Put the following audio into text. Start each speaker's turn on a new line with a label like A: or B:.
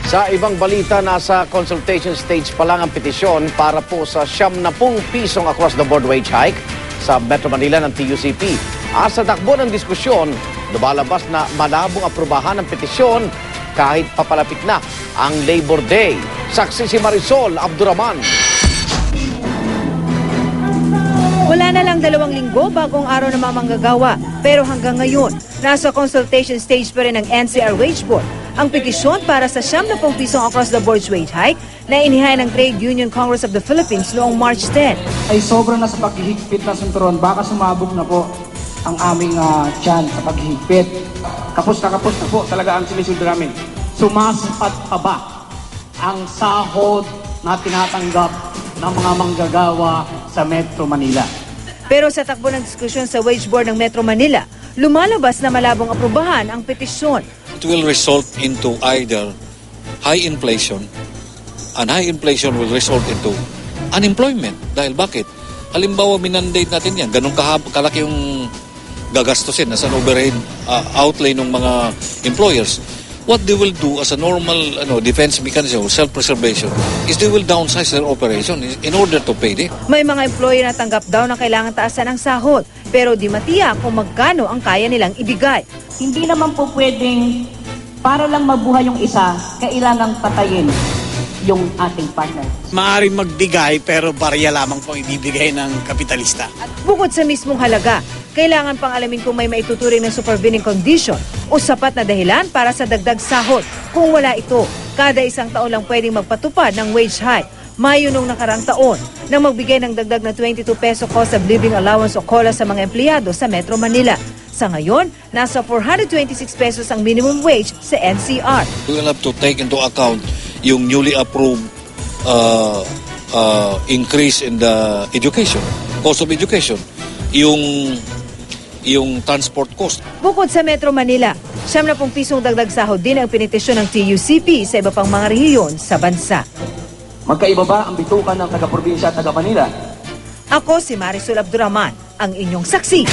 A: Sa ibang balita, nasa consultation stage pa lang ang petisyon para po sa 70 pisong across-the-board wage hike sa Metro Manila ng TUCP. Sa takbo ng diskusyon, lumalabas na malabong aprubahan ang petisyon kahit papalapit na ang Labor Day. Saksi si Marisol Abduraman.
B: Wala na lang 2 linggo bagong araw na mamanggagawa. Pero hanggang ngayon, nasa consultation stage pa rin ng NCR Wage Board ang petisyon para sa 70 pisong across-the-board wage hike na inihain ng Trade Union Congress of the Philippines noong March 10.
C: Ay sobrang na sa paghihigpit na sunturon, baka sumabog na po ang aming tiyan sa paghihigpit. Kapos na po talaga ang sinisweldo namin. Sumasapat pa ba ang sahod na tinatanggap ng mga manggagawa sa Metro Manila?
B: Pero sa takbo ng diskusyon sa Wage Board ng Metro Manila, lumalabas na malabong aprubahan ang petisyon.
D: It will result into either high inflation, and high inflation will result into unemployment. Dahil bakit? Halimbawa, minandate natin yan. Ganun kalaki yung gagastusin as an overhead outlay ng mga employers. What they will do as a normal defense mechanism or self-preservation is they will downsize their operation in order to pay them.
B: May mga employer na tanggap daw na kailangan taasan ang sahod, pero di matiyak kung magkano ang kaya nilang ibigay.
E: Hindi naman po pwedeng para lang mabuhay yung isa, kailangang patayin yung ating partner.
F: Maaaring magbigay pero barya lamang po ibibigay ng kapitalista.
B: At bukod sa mismong halaga, kailangan pang alamin kung may maituturing ng supervening condition o sapat na dahilan para sa dagdag sahod. Kung wala ito, kada isang taon lang pwedeng magpatupad ng wage hike. Mayo nung nakarang taon nang magbigay ng dagdag na 22 peso cost of living allowance o COLA sa mga empleyado sa Metro Manila. Sa ngayon, nasa 426 pesos ang minimum wage sa NCR.
D: We will have to take into account yung newly approved increase in the education, cost of education, yung transport cost.
B: Bukod sa Metro Manila, 70 pisong dagdag sahod din ang pinitisyon ng TUCP sa iba pang mga rehiyon sa bansa.
C: Magkaiba ba ang bitukan ng taga-probinsya at taga-Manila?
B: Ako si Marisol Abduraman, ang inyong saksi.